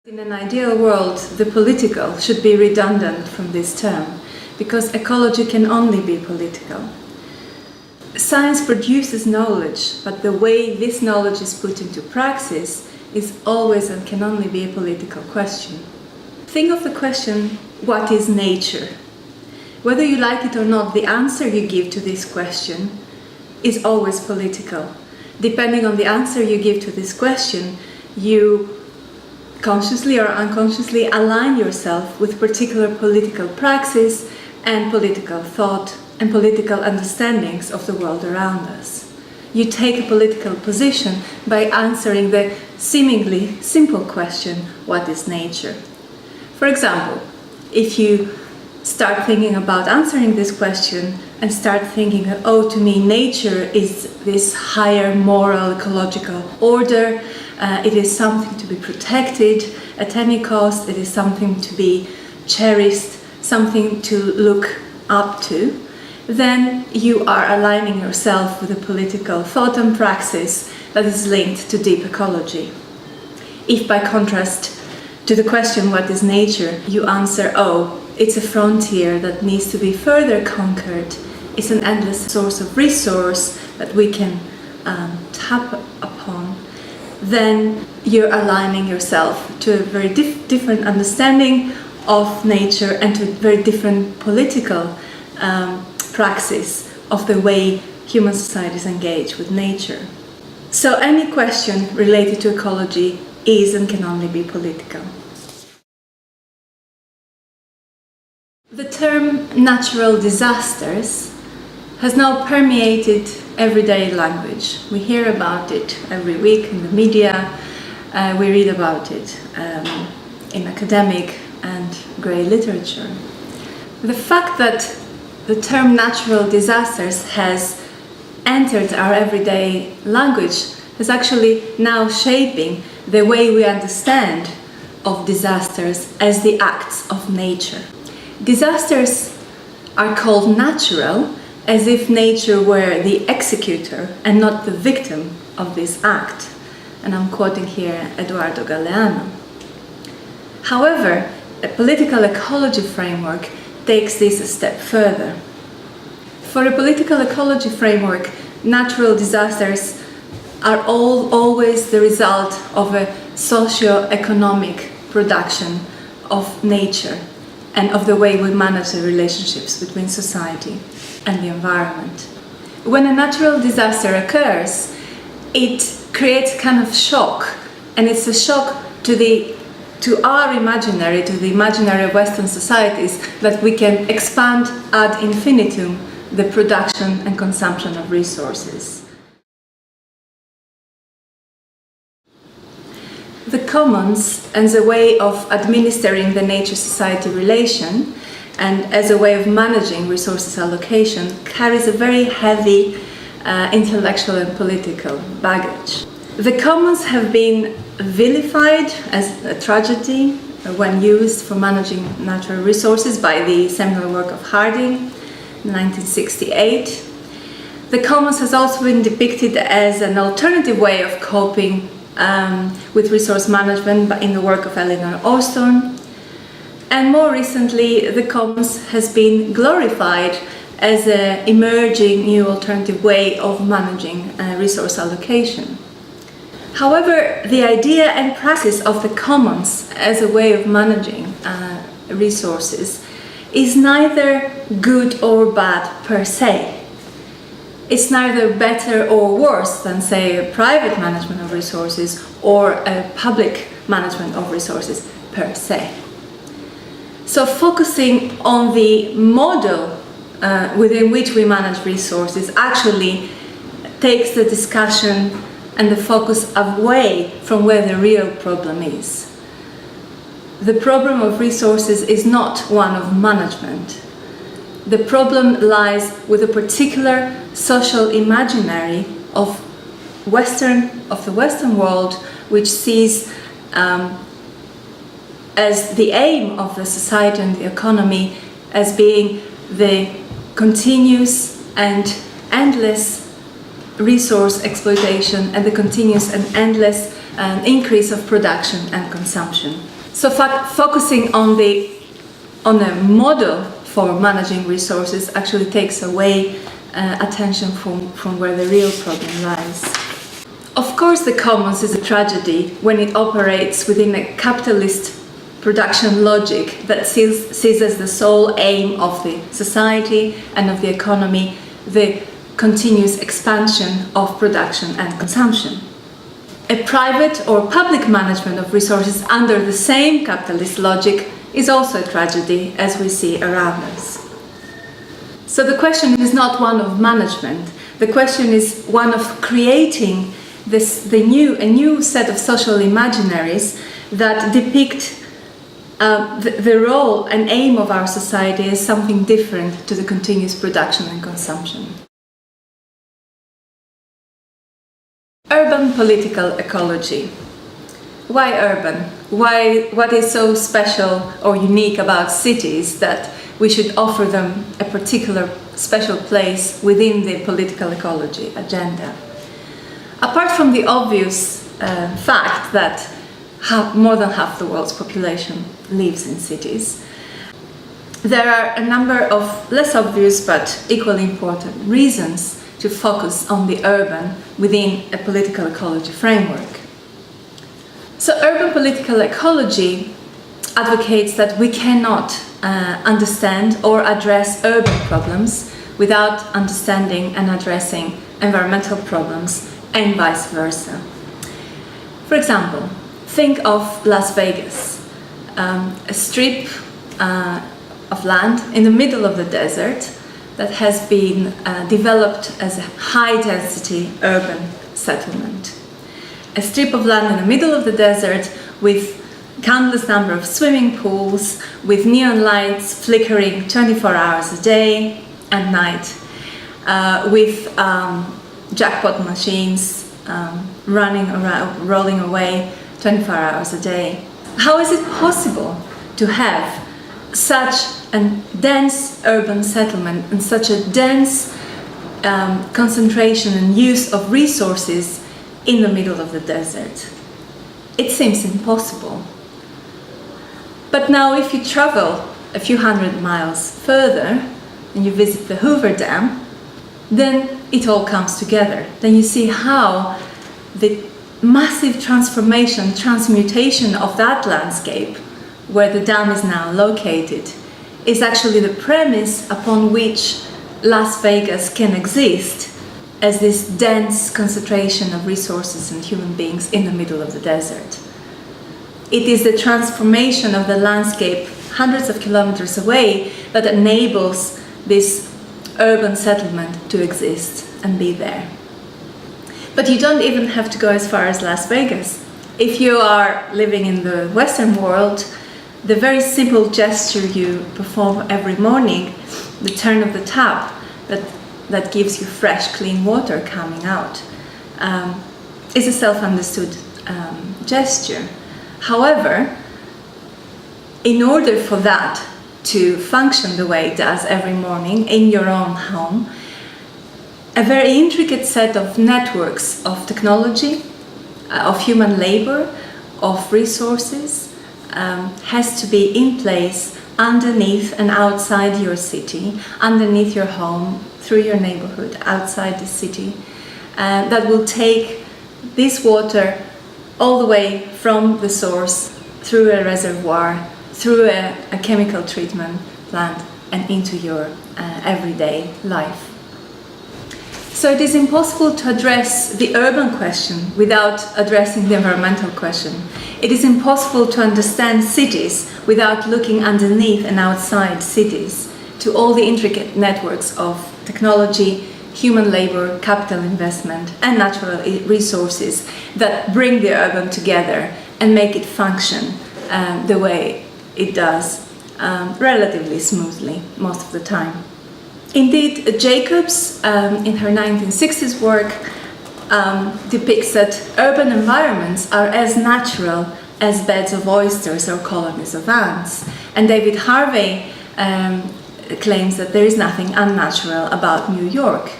In an ideal world, the political should be redundant from this term, because ecology can only be political. Science produces knowledge, but the way this knowledge is put into praxis is always and can only be a political question. Think of the question, what is nature? Whether you like it or not, the answer you give to this question is always political. Depending on the answer you give to this question, you consciously or unconsciously align yourself with particular political praxis and political thought and political understandings of the world around us. You take a political position by answering the seemingly simple question, what is nature? For example, if you start thinking about answering this question and start thinking, oh, to me nature is this higher moral ecological order, it is something to be protected at any cost, it is something to be cherished, something to look up to, then you are aligning yourself with a political thought and praxis that is linked to deep ecology. If by contrast to the question, what is nature, you answer, oh, it's a frontier that needs to be further conquered, it's an endless source of resource that we can tap upon, then you're aligning yourself to a very different understanding of nature and to a very different political praxis of the way human societies engage with nature. So any question related to ecology is and can only be political. The term natural disasters has now permeated everyday language. We hear about it every week in the media, we read about it in academic and grey literature. The fact that the term natural disasters has entered our everyday language is actually now shaping the way we understand of disasters as the acts of nature. Disasters are called natural as if nature were the executor and not the victim of this act. And I'm quoting here Eduardo Galeano. However, a political ecology framework takes this a step further. For a political ecology framework, natural disasters are always the result of a socio-economic production of nature and of the way we manage the relationships between society and the environment. When a natural disaster occurs, it creates a kind of shock, and it's a shock to our imaginary, to the imaginary of Western societies, that we can expand ad infinitum the production and consumption of resources. The commons, as a way of administering the nature-society relation and as a way of managing resources allocation, carries a very heavy intellectual and political baggage. The commons have been vilified as a tragedy when used for managing natural resources by the seminal work of Harding in 1968. The commons has also been depicted as an alternative way of coping with resource management in the work of Elinor Ostrom. And more recently, the commons has been glorified as an emerging new alternative way of managing resource allocation. However, the idea and practice of the commons as a way of managing resources is neither good or bad per se. It's neither better or worse than, say, a private management of resources or a public management of resources per se. So focusing on the model within which we manage resources actually takes the discussion and the focus away from where the real problem is. The problem of resources is not one of management. The problem lies with a particular social imaginary of the Western world, which sees as the aim of the society and the economy as being the continuous and endless resource exploitation and the continuous and endless increase of production and consumption. So focusing on a model for managing resources actually takes away attention from where the real problem lies. Of course, the commons is a tragedy when it operates within a capitalist production logic that sees as the sole aim of the society and of the economy the continuous expansion of production and consumption. A private or public management of resources under the same capitalist logic is also a tragedy, as we see around us. So the question is not one of management, the question is one of creating a new set of social imaginaries that depict the role and aim of our society as something different to the continuous production and consumption. Urban political ecology. Why urban? What is so special or unique about cities that we should offer them a particular special place within the political ecology agenda? Apart from the obvious fact that more than half the world's population lives in cities, there are a number of less obvious but equally important reasons to focus on the urban within a political ecology framework. So urban political ecology advocates that we cannot understand or address urban problems without understanding and addressing environmental problems and vice versa. For example, think of Las Vegas, a strip of land in the middle of the desert that has been developed as a high-density urban settlement. A strip of land in the middle of the desert with countless number of swimming pools, with neon lights flickering 24 hours a day and night, with jackpot machines running around, rolling away 24 hours a day. How is it possible to have such a dense urban settlement and such a dense concentration and use of resources in the middle of the desert? It seems impossible. But now if you travel a few hundred miles further and you visit the Hoover Dam, then it all comes together. Then you see how the massive transmutation of that landscape, where the dam is now located, is actually the premise upon which Las Vegas can exist as this dense concentration of resources and human beings in the middle of the desert. It is the transformation of the landscape hundreds of kilometers away that enables this urban settlement to exist and be there. But you don't even have to go as far as Las Vegas. If you are living in the Western world, the very simple gesture you perform every morning, the turn of the tap that gives you fresh, clean water coming out, is a self-understood gesture. However, in order for that to function the way it does every morning in your own home, a very intricate set of networks of technology, of human labor, of resources has to be in place underneath and outside your city, underneath your home, through your neighborhood, outside the city, that will take this water all the way from the source, through a reservoir, through a chemical treatment plant, and into your everyday life. So it is impossible to address the urban question without addressing the environmental question. It is impossible to understand cities without looking underneath and outside cities to all the intricate networks of technology, human labor, capital investment, and natural resources that bring the urban together and make it function the way it does, relatively smoothly most of the time. Indeed, Jacobs, in her 1960s work, depicts that urban environments are as natural as beds of oysters or colonies of ants. And David Harvey claims that there is nothing unnatural about New York.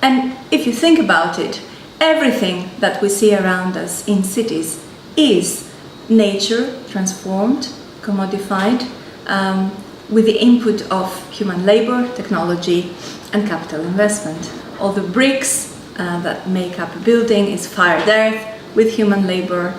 And if you think about it, everything that we see around us in cities is nature transformed, commodified, with the input of human labor, technology and capital investment. All the bricks that make up a building is fired earth with human labor,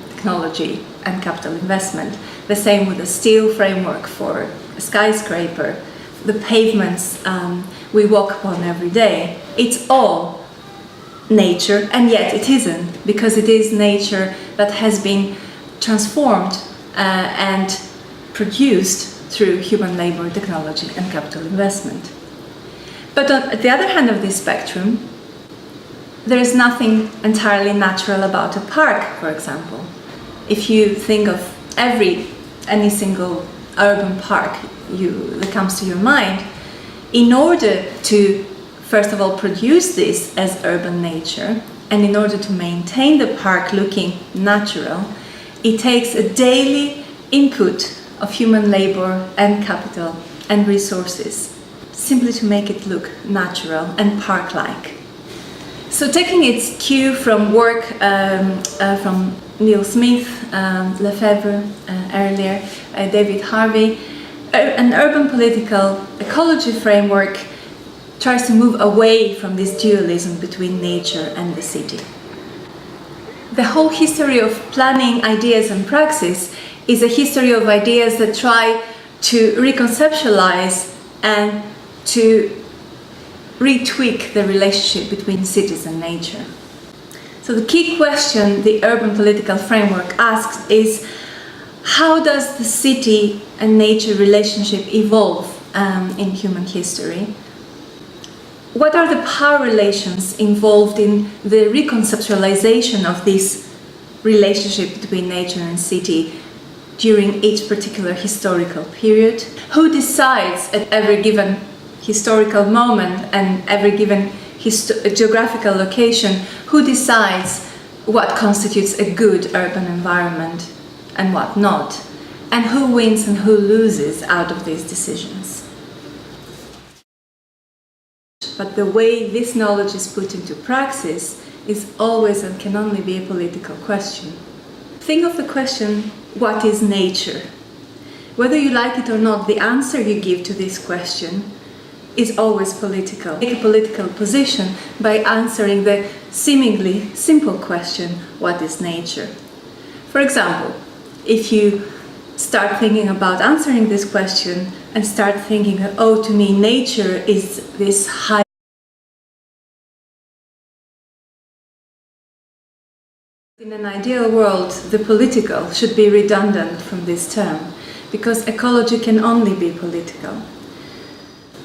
technology and capital investment. The same with the steel framework for a skyscraper, the pavements we walk upon every day. It's all nature, and yet it isn't, because it is nature that has been transformed and produced through human labor, technology and capital investment. But on the other hand of this spectrum, there is nothing entirely natural about a park, for example. If you think of any single urban park that comes to your mind, in order to first of all produce this as urban nature, and in order to maintain the park looking natural, it takes a daily input of human labor and capital and resources, simply to make it look natural and park-like. So taking its cue from work from Neil Smith, Lefebvre earlier, David Harvey, an urban political ecology framework tries to move away from this dualism between nature and the city. The whole history of planning, ideas and praxis is a history of ideas that try to reconceptualize and to retweak the relationship between cities and nature. So the key question the urban political framework asks is, how does the city and nature relationship evolve in human history? What are the power relations involved in the reconceptualization of this relationship between nature and city during each particular historical period? Who decides at every given historical moment and every given geographical location, who decides what constitutes a good urban environment and what not? And who wins and who loses out of these decisions? But the way this knowledge is put into praxis is always and can only be a political question. Think of the question, what is nature? Whether you like it or not, the answer you give to this question is always political. Take a political position by answering the seemingly simple question, what is nature? For example, if you start thinking about answering this question and start thinking, oh, to me, nature is this high. In an ideal world, the political should be redundant from this term, because ecology can only be political.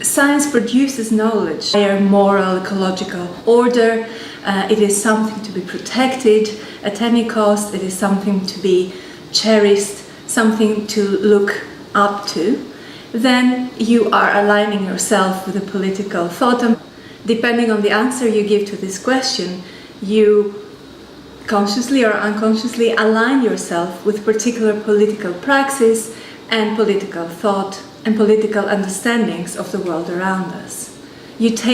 Science produces knowledge, higher moral, ecological order. It is something to be protected at any cost. It is something to be cherished, something to look up to. Then you are aligning yourself with a political thought. And depending on the answer you give to this question, you consciously or unconsciously align yourself with particular political praxis and political thought and political understandings of the world around us. You take